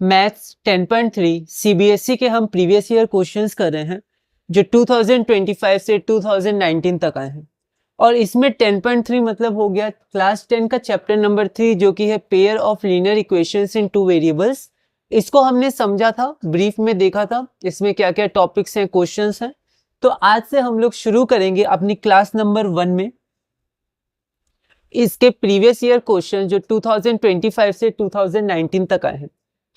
Maths 10.3 CBSE के हम previous year questions कर रहे हैं जो 2025 से 2019 तक आए हैं। और इसमें 10.3 मतलब हो गया क्लास 10 का चैप्टर नंबर 3 जो कि है pair of linear equations in two variables. इसको हमने समझा था, ब्रीफ में देखा था इसमें क्या क्या टॉपिक्स हैं, क्वेश्चंस हैं। तो आज से हम लोग शुरू करेंगे अपनी क्लास नंबर 1 में इसके प्रीवियस ईयर क्वेश्चन जो 2025 से 2019 तक आए हैं।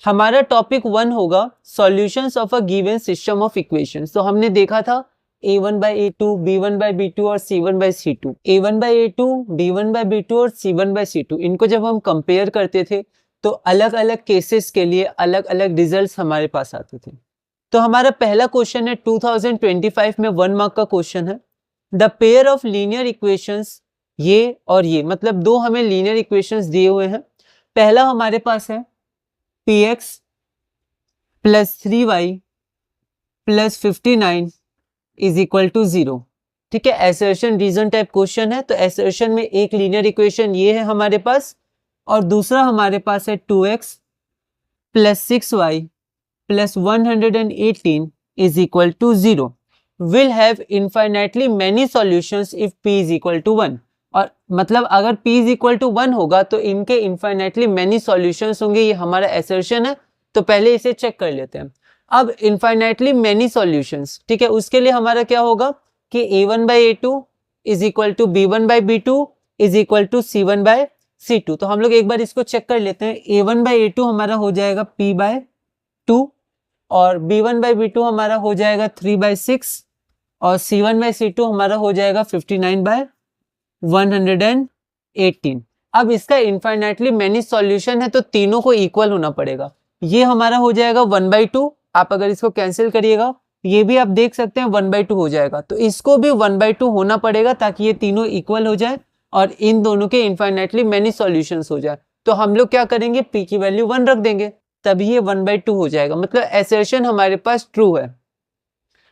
हमारा टॉपिक 1 होगा solutions of a given system of equations. तो हमने देखा था a1/a2, b1/b2 और c1/c2। a1/a2, b1/b2 और c1/c2 इनको जब हम कंपेयर करते थे तो अलग अलग केसेस के लिए अलग अलग रिजल्ट्स हमारे पास आते थे। तो हमारा पहला क्वेश्चन है 2025 में 1 मार्क का क्वेश्चन है। The pair of linear equations, ये और ये मतलब दो हमें लीनियर इक्वेशंस दिए हुए हैं। पहला हमारे पास है px plus 3y plus 59 is equal to 0। ठीक है, एसर्शन रीजन टाइप क्वेश्चन है। तो एसर्शन में एक लीनियर इक्वेशन ये है हमारे पास और दूसरा हमारे पास है 2x plus 6y plus 118 is equal to 0 will have infinitely many solutions if p is equal to 1। और मतलब अगर p इज इक्वल टू 1 होगा तो इनके इनफाइनाइटली मैनी सॉल्यूशंस होंगे, ये हमारा एसर्शन है। तो पहले इसे चेक कर लेते हैं। अब इनफाइनाइटली मैनी सॉल्यूशंस, ठीक है, उसके लिए हमारा क्या होगा कि a1/a2 is equal to b1/b2 is equal to c1/c2। तो हम लोग एक बार इसको चेक कर लेते हैं। a1/a2 हमारा हो जाएगा p/2 और b1/b2 हमारा हो जाएगा 3/6 और c1/c2 हमारा हो जाएगा 59/118। अब इसका इनफाइनाइटली मैनी सॉल्यूशन है तो तीनों को इक्वल होना पड़ेगा। ये हमारा हो जाएगा 1/2। आप अगर इसको कैंसिल करिएगा ये भी आप देख सकते हैं 1/2 हो जाएगा। तो इसको भी 1/2 होना पड़ेगा ताकि ये तीनों इक्वल हो जाए और इन दोनों के इनफाइनाइटली मैनी सॉल्यूशंस हो जाए। तो हम लोग क्या करेंगे, p की वैल्यू 1 रख देंगे, तभी ये 1/2 हो जाएगा। मतलब एसर्शन हमारे पास ट्रू है।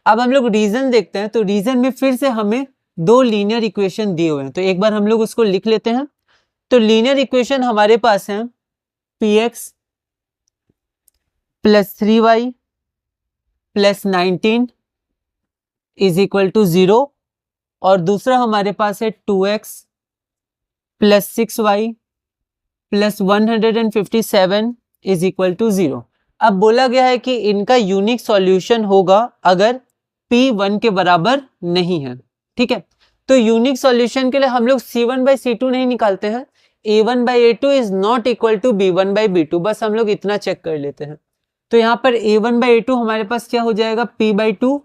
अब हम लोग रीजन देखते हैं। तो रीजन में फिर से हमें दो लीनियर इक्वेशन दिए हुए हैं, तो एक बार हम लोग उसको लिख लेते हैं। तो लीनियर इक्वेशन हमारे पास है px plus 3y plus 19 is equal to 0 और दूसरा हमारे पास है 2x plus 6y plus 157 is equal to 0। अब बोला गया है कि इनका यूनिक सॉल्यूशन होगा अगर p 1 के बराबर नहीं है। ठीक है, तो यूनिक सॉल्यूशन के लिए हम लोग c1/c2 नहीं निकालते हैं। a1/a2 is not equal to b1/b2, बस हम लोग इतना चेक कर लेते हैं। तो यहाँ पर a1/a2 हमारे पास क्या हो जाएगा p/2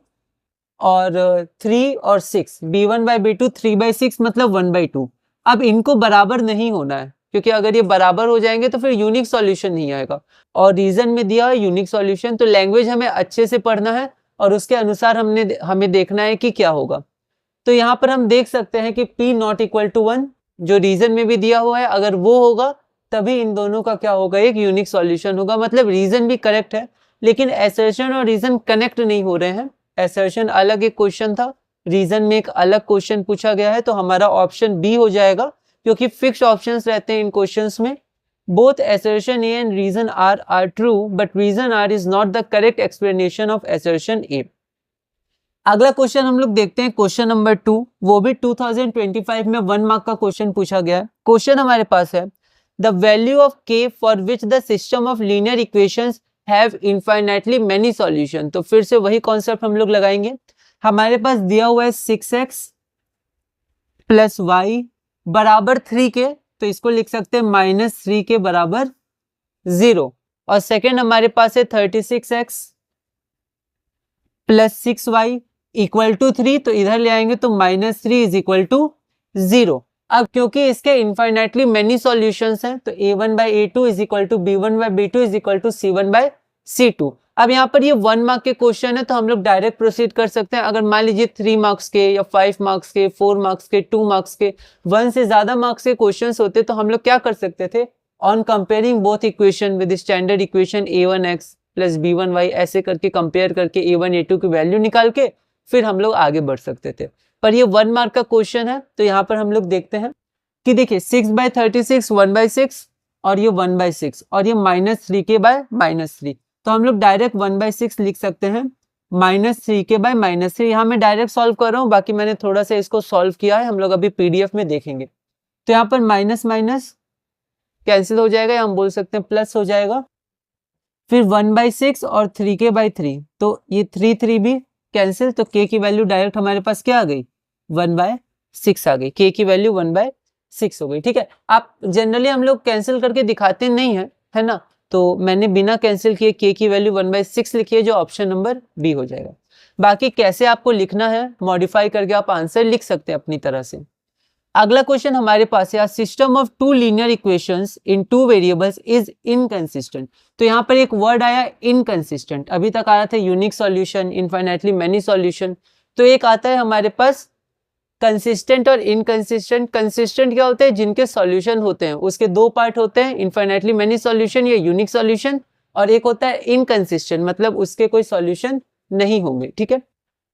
और 3 और 6, b1/b2 3/6 मतलब 1/2। अब इनको बराबर नहीं होना है क्योंकि अगर ये बराबर हो जाएंगे तो फिर यूनिक सॉल्यूशन नहीं आएगा। और रीजन में दिया है यूनिक सॉल्यूशन, तो लैंग्वेज हमें अच्छे से पढ़ना है और उसके अनुसार हमें देखना है कि क्या होगा। तो यहाँ पर हम देख सकते हैं कि p नॉट इक्वल टू 1 जो रीजन में भी दिया हुआ है, अगर वो होगा तभी इन दोनों का क्या होगा, एक यूनिक सॉल्यूशन होगा। मतलब रीजन भी करेक्ट है लेकिन एसर्शन और रीजन कनेक्ट नहीं हो रहे हैं। एसर्शन अलग एक क्वेश्चन था, रीजन में एक अलग क्वेश्चन पूछा गया है। तो हमारा ऑप्शन बी हो जाएगा क्योंकि फिक्स्ड ऑप्शंस रहते हैं इन क्वेश्चंस में। Both assertion A and reason are true but reason R is not the correct explanation of assertion A. अगला क्वेश्चन हम लोग देखते हैं, क्वेश्चन नंबर 2। वो भी 2025 में 1 मार्क का क्वेश्चन पूछा गया है। क्वेश्चन हमारे पास है the value of k for which the system of linear equations have infinitely many solution. तो फिर से वही कॉन्सेप्ट हम लोग लगाएंगे। हमारे पास दिया हुआ है 6x प्लस y बराबर 3 के, तो इसको लिख सकते हैं -3 के बराबर 0। और सेकेंड हमारे पास है 36x plus 6y equal to 3, तो इधर ले आएंगे तो -3 इज इक्वल टू 0। अब क्योंकि इसके इनफाइनाइटली मैनी सॉल्यूशंस हैं तो a1/a2 is equal to b1/b2 is equal to c1/c2। अब यहाँ पर ये 1 मार्क के क्वेश्चन है तो हम लोग डायरेक्ट प्रोसीड कर सकते हैं। अगर मान लीजिए 3 मार्क्स के या 5 मार्क्स के, 4 मार्क्स के, 2 मार्क्स के, 1 से ज्यादा मार्क्स के क्वेश्चंस होते तो हम लोग क्या कर सकते थे, on comparing both equation with standard equation a1x plus b1y ऐसे करके कंपेयर करके a1 a2 की वैल्यू निकाल के फिर हम लोग आगे बढ़ सकते थे। पर ये 1 मार्क का क्वेश्चन है तो यहाँ पर हम लोग देखते हैं कि देखिए 6/36 1/6 और ये 1/6 और ये -3k/-3, तो हम लोग डायरेक्ट 1/6 लिख सकते हैं, -3k/-3। यहाँ मैं डायरेक्ट सॉल्व कर रहा हूँ, बाकी मैंने थोड़ा सा इसको सॉल्व किया है, हम लोग अभी PDF में देखेंगे। तो यहाँ पर माइनस माइनस कैंसिल हो जाएगा, या हम बोल सकते हैं प्लस हो जाएगा, फिर 1/6 और 3k/3, तो ये 3 भी कैंसिल, तो k की वैल्यू डायरेक्ट हमारे पास क्या आ गई, 1/6 आ गई, k की वैल्यू 1/6 हो गई। ठीक है, आप जनरली हम लोग कैंसिल करके दिखाते नहीं है, है ना, तो मैंने बिना कैंसिल किए k की वैल्यू 1/6 लिखी है, जो ऑप्शन नंबर बी हो जाएगा। बाकी कैसे आपको लिखना है, मॉडिफाई करके आप आंसर लिख सकते हैं अपनी तरह से। अगला क्वेश्चन हमारे पास है, system of two linear equations in two variables is inconsistent. तो यहाँ पर एक वर्ड आया इनकंसिस्टेंट, अभी तक आया था unique solution, infinitely many solution, तो एक आता है हमारे पास कंसिस्टेंट और इनकंसिस्टेंट। कंसिस्टेंट क्या होते हैं, जिनके सॉल्यूशन होते हैं, उसके दो पार्ट होते हैं, इनफाइनाइटली मेनी सॉल्यूशन या यूनिक सॉल्यूशन, और एक होता है इनकंसिस्टेंट, मतलब उसके कोई सॉल्यूशन नहीं होंगे। ठीक है,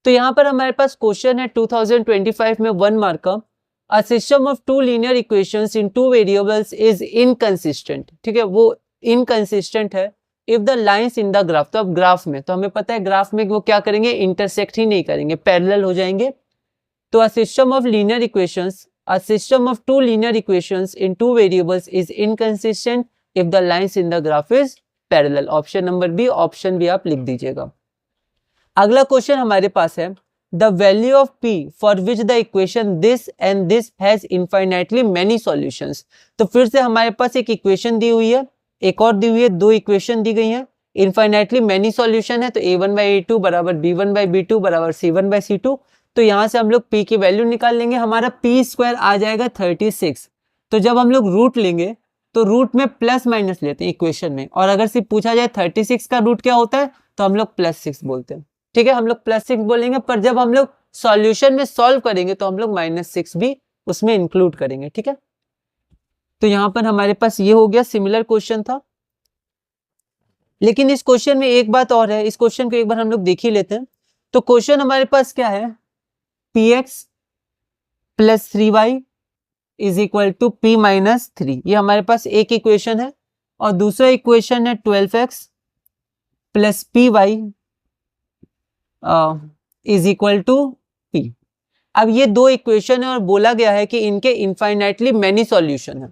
तो यहाँ पर हमारे पास क्वेश्चन है 2025 में 1 मार्क का, A system of two linear equations in two variables is inconsistent। ठीक है, वो inconsistent है if the lines in the graph, तो अब ग्राफ में, तो हमें पता है ग्राफ में वो क्या करेंगे, इंटरसेक्ट ही नहीं करेंगे, पैरेलल हो जाएंगे। तो a system of linear equations, a system of two linear equations in two variables is inconsistent if the lines in the graph is parallel। Option number B, option B आप लिख दीजिएगा। अगला question हमारे पास है, the value of p for which the equation this and this has infinitely many solutions। तो फिर से हमारे पास एक इक्वेशन दी हुई है, एक और दी हुई है, दो इक्वेशन दी गई हैं, इनफाइनाइटली मेनी सॉल्यूशन है, तो a1/a2 बराबर b1/b2 बराबर c1/c2। तो यहाँ से हम लोग p की वैल्यू निकाल लेंगे, हमारा p² आ जाएगा 36। तो जब हम लोग रूट लेंगे तो रूट में प्लस माइनस लेते हैं इक्वेशन में, और अगर सिर्फ पूछा जाए 36 का रूट क्या होता है, तो हम लोग +6 बोलते हैं। ठीक है, हम लोग +6 बोलेंगे, पर जब हम लोग सॉल्यूशन में सॉल्व करेंगे तो हम लोग -6 भी उसमें इंक्लूड करेंगे। ठीक है, तो यहां पर हमारे पास ये हो गया, सिमिलर क्वेश्चन था। लेकिन इस क्वेश्चन में एक बात और है, इस क्वेश्चन को एक बार हम लोग देख ही लेते हैं। तो क्वेश्चन हमारे पास क्या है, px + 3y = p - 3, ये हमारे पास एक इक्वेशन है, और दूसरा इक्वेशन है 12x + py = p। अब ये दो इक्वेशन है और बोला गया है कि इनके इनफाइनाइटली मेनी सॉल्यूशन है।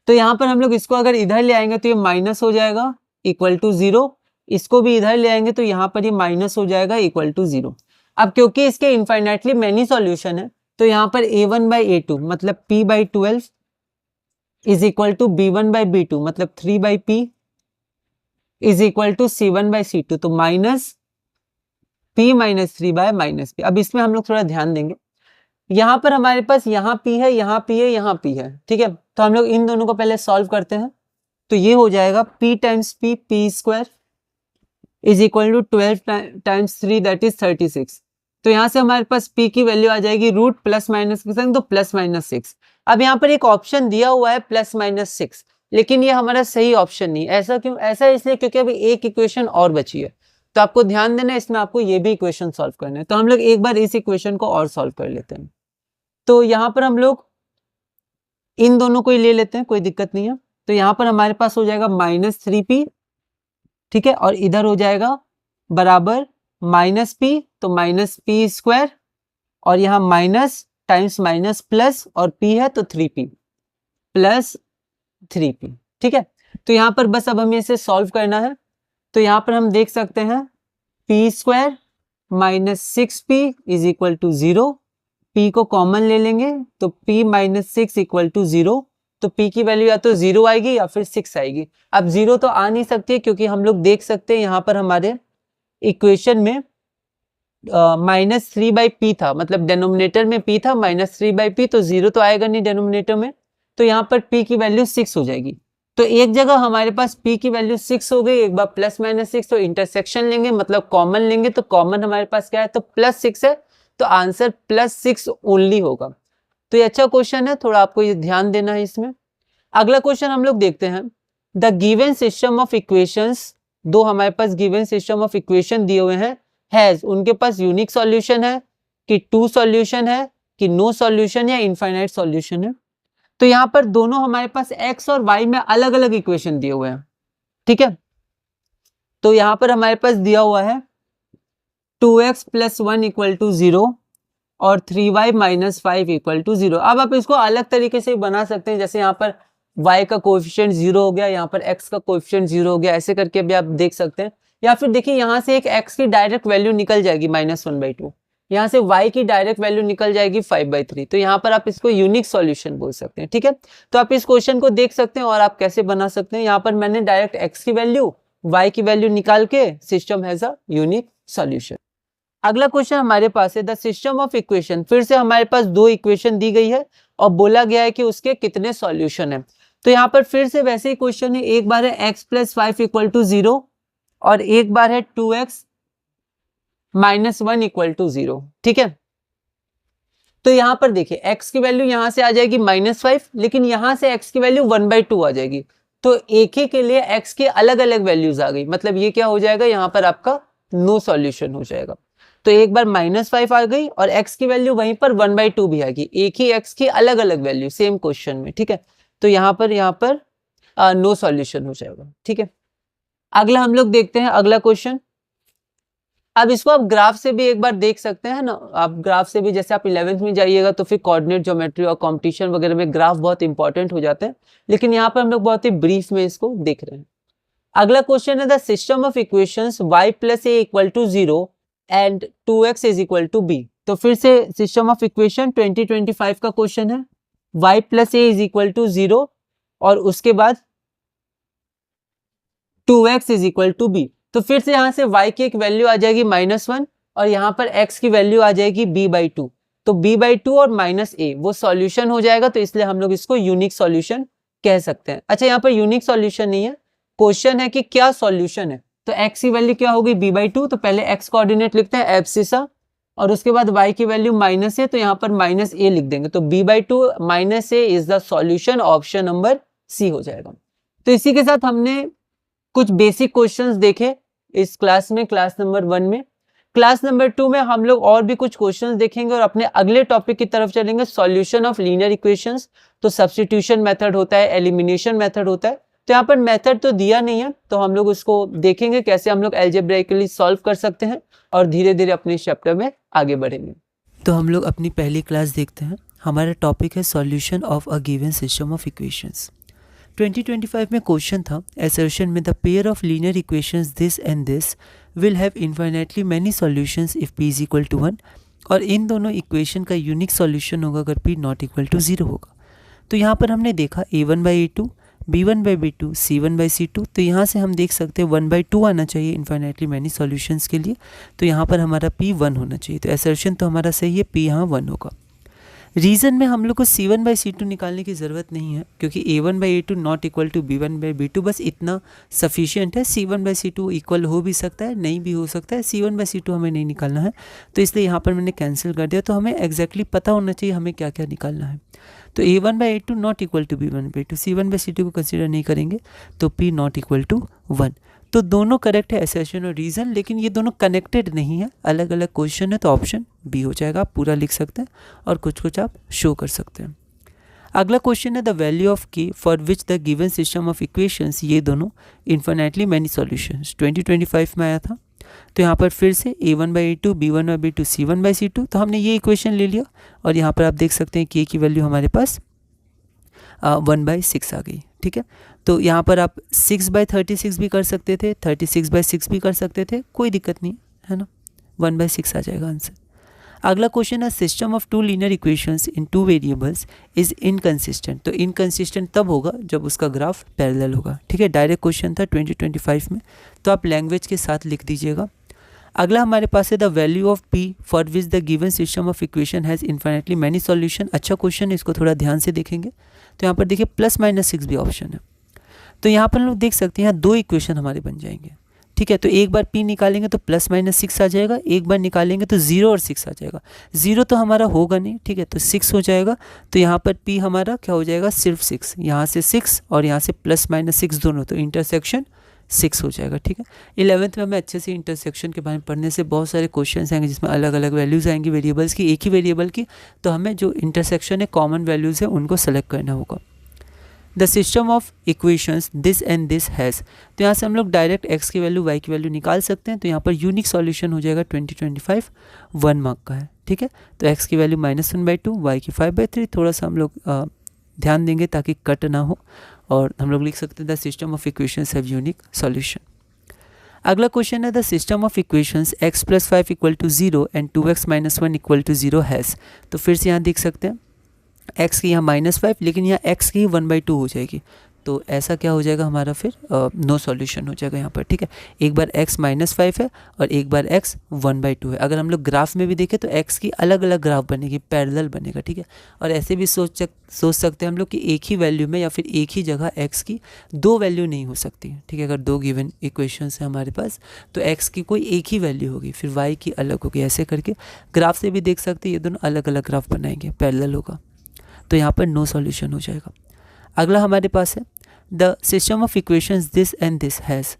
तो यहां पर हम लोग इसको अगर इधर ले आएंगे तो ये माइनस हो जाएगा =0, इसको भी इधर ले आएंगे तो यहाँ पर ये माइनस हो जाएगा =0। अब क्योंकि इसके इनफाइनाइटली मेनी सॉल्यूशन है, तो यहाँ पर a1/a2 मतलब p/12 = b1/b2 मतलब 3/p = c1/c2, तो -p - 3/-p। अब इसमें हम लोग थोड़ा ध्यान देंगे, यहाँ पर हमारे पास यहाँ p है, यहाँ p है, यहाँ p है। ठीक है, तो हम लोग इन दोनों को पहले सॉल्व करते हैं। तो ये हो जाएगा p × p, p² = 12 × 3 that is 36। तो यहाँ से हमारे पास p की वैल्यू आ जाएगी रूट प्लस माइनस के संग, तो +6। अब यहाँ पर एक ऑप्शन दिया हुआ है +6, लेकिन ये हमारा सही ऑप्शन नहीं। ऐसा क्यों? ऐसा इसलिए क्योंकि अभी एक इक्वेशन और बची है, तो आपको ध्यान देना है, इसमें आपको ये भी इक्वेशन सॉल्व करना है। तो हम लोग एक बार इस इक्वेशन को और सॉल्व कर लेते हैं। तो यहाँ पर हम लोग इन दोनों को ही ले लेते हैं, कोई दिक्कत नहीं है। तो यहाँ पर हमारे पास हो जाएगा -3p, ठीक है, और इधर हो जाएगा बराबर -p, तो -p², और यहाँ माइनस टाइम्स माइनस प्लस, और p है तो 3p + 3p। ठीक है, तो यहाँ पर बस अब हमें इसे सॉल्व करना है। तो यहाँ पर हम देख सकते हैं p² - 6p = 0, p को कॉमन ले लेंगे तो p - 6 = 0, तो p की वैल्यू या तो 0 आएगी या फिर 6 आएगी। अब 0 तो आ नहीं सकती, क्योंकि हम लोग देख सकते हैं यहाँ पर हमारे इक्वेशन में -3/p था, मतलब डेनोमिनेटर में p था, -3/p, तो 0 तो आएगा नहीं डेनोमिनेटर में, तो यहाँ पर p की वैल्यू 6 हो जाएगी। तो एक जगह हमारे पास p की वैल्यू 6 हो गई, एक बार +-6, तो इंटरसेक्शन लेंगे, मतलब कॉमन लेंगे, तो कॉमन हमारे पास क्या है, तो +6 है, तो आंसर +6 ओनली होगा। तो ये अच्छा क्वेश्चन है, थोड़ा आपको ये ध्यान देना है इसमें। अगला क्वेश्चन हम लोग देखते हैं, the given system of equations, दो हमारे पास गिवन सिस्टम ऑफ इक्वेशन दिए हुए हैं, हैज, उनके पास यूनिक सॉल्यूशन है कि 2 सॉल्यूशन है कि नो सॉल्यूशन या इनफाइनाइट सॉल्यूशन है। तो यहाँ पर दोनों हमारे पास x और y में अलग अलग इक्वेशन दिए हुए हैं, ठीक है। तो यहाँ पर हमारे पास दिया हुआ है 2x + 1 = 0 और 3y - 5 = 0। अब आप इसको अलग तरीके से बना सकते हैं, जैसे यहाँ पर y का कोएफिशिएंट 0 हो गया, यहाँ पर x का कोएफिशिएंट 0 हो गया, ऐसे करके भी आप देख सकते हैं। या फिर देखिए यहाँ से एक x की डायरेक्ट वैल्यू निकल जाएगी -1/2, यहाँ से y की डायरेक्ट वैल्यू निकल जाएगी 5/3। तो यहाँ पर आप इसको यूनिक सॉल्यूशन बोल सकते हैं, ठीक है। तो आप इस क्वेश्चन को देख सकते हैं और आप कैसे बना सकते हैं। यहाँ पर मैंने डायरेक्ट x की वैल्यू, y की वैल्यू निकाल के system has a unique solution. अगला क्वेश्चन हमारे पास है द सिस्टम ऑफ इक्वेशन। फिर से हमारे पास दो इक्वेशन दी गई है और बोला गया है कि उसके कितने सॉल्यूशन है। तो यहाँ पर फिर से वैसे ही क्वेश्चन है, एक बार है x + 5 = 0 और एक बार है 2x - 1 = 0, ठीक है। तो यहाँ पर देखिए x की वैल्यू यहाँ से आ जाएगी -5, लेकिन यहाँ से x की वैल्यू 1/2 आ जाएगी। तो एक ही के लिए x की अलग अलग वैल्यूज आ गई, मतलब ये क्या हो जाएगा, यहाँ पर आपका नो सॉल्यूशन हो जाएगा। तो एक बार -5 आ गई और x की वैल्यू वहीं पर 1/2 भी आएगी, एक ही x की अलग अलग वैल्यू सेम क्वेश्चन में, ठीक है। तो यहाँ पर नो सॉल्यूशन हो जाएगा, ठीक है। अगला हम लोग देखते हैं अगला क्वेश्चन। अब इसको आप ग्राफ से भी एक बार देख सकते हैं ना, आप ग्राफ से भी, जैसे आप 11th में जाइएगा तो फिर कोऑर्डिनेट ज्योमेट्री और कंपटीशन वगैरह में ग्राफ बहुत इंपॉर्टेंट हो जाते हैं, लेकिन यहाँ पर हम लोग बहुत ही ब्रीफ में इसको देख रहे हैं। अगला क्वेश्चन है the system of equations y + a = 0 and 2x = b। तो फिर से सिस्टम ऑफ इक्वेशन 2025 का क्वेश्चन है, y + a = 0 और उसके बाद 2x = b। तो फिर से यहाँ से y की एक वैल्यू आ जाएगी -1 और यहाँ पर x की वैल्यू आ जाएगी b/2। तो b/2 और -a वो सॉल्यूशन हो जाएगा, तो इसलिए हम लोग इसको यूनिक सॉल्यूशन कह सकते हैं। अच्छा, यहाँ पर यूनिक सॉल्यूशन नहीं है, क्वेश्चन है कि क्या सॉल्यूशन है। तो x की वैल्यू क्या होगी, b/2। तो पहले x कोऑर्डिनेट लिखते हैं एब्सिसा और उसके बाद y की वैल्यू -a, तो यहाँ पर -a लिख देंगे। तो b/2 - a is the solution, option number C हो जाएगा। तो इसी के साथ हमने कुछ बेसिक क्वेश्चंस देखे इस क्लास में, क्लास नंबर 1 में। क्लास नंबर 2 में हम लोग और भी कुछ क्वेश्चंस देखेंगे और अपने अगले टॉपिक की तरफ चलेंगे, सॉल्यूशन ऑफ लीनियर इक्वेशंस। तो सब्स्टिट्यूशन मेथड होता है, एलिमिनेशन मेथड होता है। तो यहाँ पर मेथड तो दिया नहीं है, तो हम लोग उसको देखेंगे कैसे हम लोग अलजेब्राइकली सॉल्व कर सकते हैं और धीरे धीरे अपने चैप्टर में आगे बढ़ेंगे। तो हम लोग अपनी पहली क्लास देखते हैं। हमारा टॉपिक है solution of a given system of equations. 2025 में क्वेश्चन था, असर्शन में the pair of linear equations this and this will have infinitely many solutions if p = 1, और इन दोनों इक्वेशन का यूनिक सॉल्यूशन होगा अगर p ≠ 0 होगा। तो यहाँ पर हमने देखा a1/a2, b1/b2, c1/c2। तो यहाँ से हम देख सकते हैं 1/2 आना चाहिए इन्फाइनाइटली मैनी सॉल्यूशंस के लिए। तो यहाँ पर हमारा p 1 होना चाहिए। तो असर्शन तो हमारा सही है, p यहाँ 1 होगा। रीज़न में हम लोग को c1/c2 निकालने की ज़रूरत नहीं है, क्योंकि a1/a2 ≠ b1/b2, बस इतना सफिशिएंट है। c1/c2 इक्वल हो भी सकता है, नहीं भी हो सकता है, c1/c2 हमें नहीं निकालना है, तो इसलिए यहाँ पर मैंने कैंसिल कर दिया। तो हमें एग्जैक्टली पता होना चाहिए हमें क्या क्या निकालना है। तो a1/a2 ≠ b1/b2, c1/c2 को कंसिडर नहीं करेंगे, तो p ≠ 1। तो दोनों करेक्ट है, असर्शन और रीज़न, लेकिन ये दोनों कनेक्टेड नहीं है, अलग अलग क्वेश्चन है, तो ऑप्शन बी हो जाएगा। आप पूरा लिख सकते हैं और कुछ कुछ आप शो कर सकते हैं। अगला क्वेश्चन है the value of k for which the given system of equations, ये दोनों इन्फिनिटली मैनी सॉल्यूशंस 2025 में आया था। तो यहाँ पर फिर से a1/a2, b1/b2, c1/c2। तो हमने ये इक्वेशन ले लिया और यहाँ पर आप देख सकते हैं k की वैल्यू हमारे पास 1/6 आ गई, ठीक है। तो यहाँ पर आप 6/36 भी कर सकते थे, 36/6 भी कर सकते थे, कोई दिक्कत नहीं है ना, 1/6 आ जाएगा आंसर। अगला क्वेश्चन है system of 2 linear equations in 2 variables is inconsistent. तो इनकंसिस्टेंट तब होगा जब उसका ग्राफ पैरेलल होगा, ठीक है। डायरेक्ट क्वेश्चन था 2025 में, तो आप लैंग्वेज के साथ लिख दीजिएगा। अगला हमारे पास है the value of p for which the given system of equation has infinitely many solution. अच्छा क्वेश्चन है, इसको थोड़ा ध्यान से देखेंगे। तो यहाँ पर देखिए +-6 भी ऑप्शन है। तो यहाँ पर हम लोग देख सकते हैं यहाँ 2 इक्वेशन हमारे बन जाएंगे, ठीक है। तो एक बार p निकालेंगे तो +-6 आ जाएगा, एक बार निकालेंगे तो 0 और 6 आ जाएगा। 0 तो हमारा होगा नहीं, ठीक है, तो 6 हो जाएगा। तो यहाँ पर p हमारा क्या हो जाएगा, सिर्फ 6, यहाँ से 6 और यहाँ से +-6 दोनों, तो इंटरसेक्शन 6 हो जाएगा, ठीक है। 11th में हमें अच्छे से इंटरसेक्शन के बारे में पढ़ने से बहुत सारे क्वेश्चंस आएंगे जिसमें अलग अलग वैल्यूज़ आएंगी वेरिएबल्स की, एक ही वेरिएबल की, तो हमें जो इंटरसेक्शन है कॉमन वैल्यूज़ है उनको सेलेक्ट करना होगा। The system of equations this and this has, तो यहाँ से हम लोग डायरेक्ट x की वैल्यू y की वैल्यू निकाल सकते हैं, तो यहाँ पर यूनिक सॉल्यूशन हो जाएगा 2025 1 मार्क का है, ठीक है। तो x की वैल्यू -1/2, y की 5/3, थोड़ा सा हम लोग ध्यान देंगे ताकि कट ना हो, और हम लोग लिख सकते हैं the system of equations have unique solution. अगला क्वेश्चन है the system of equations x + 5 = 0 and 2x - 1 = 0 has, तो फिर से यहाँ देख सकते हैं x की यहाँ -5, लेकिन यहाँ x की 1/2 हो जाएगी, तो ऐसा क्या हो जाएगा हमारा, फिर नो सॉल्यूशन हो जाएगा यहाँ पर, ठीक है। एक बार x -5 है और एक बार x 1/2 है। अगर हम लोग ग्राफ में भी देखें तो x की अलग अलग ग्राफ बनेगी, पैरेलल बनेगा, ठीक है। और ऐसे भी सोच सकते हैं हम लोग कि एक ही वैल्यू में या फिर एक ही जगह x की दो वैल्यू नहीं हो सकती, ठीक है। अगर दो गिवन इक्वेशंस है हमारे पास तो x की कोई एक ही वैल्यू होगी, फिर y की अलग होगी, ऐसे करके ग्राफ से भी देख सकते हैं ये दोनों अलग अलग ग्राफ बनाएंगे, पैरेलल होगा, तो यहाँ पर नो सॉल्यूशन हो जाएगा। अगला हमारे पास है the system of equations this and this has,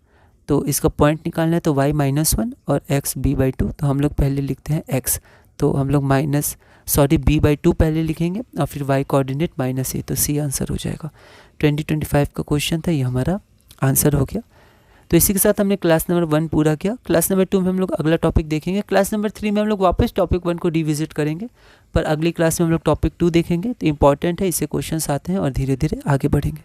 तो इसका पॉइंट निकालना है, तो y -1 और x b/2, तो हम लोग पहले लिखते हैं x, तो हम लोग b/2 पहले लिखेंगे और फिर y कोऑर्डिनेट -a, तो c आंसर हो जाएगा। 2025 का क्वेश्चन था, ये हमारा आंसर हो गया। तो इसी के साथ हमने क्लास नंबर 1 पूरा किया। क्लास नंबर 2 में हम लोग अगला टॉपिक देखेंगे। क्लास नंबर 3 में हम लोग वापस टॉपिक 1 को रिविजिट करेंगे, पर अगली क्लास में हम लोग टॉपिक 2 देखेंगे। तो इंपॉर्टेंट है, इससे क्वेश्चंस आते हैं और धीरे धीरे आगे बढ़ेंगे।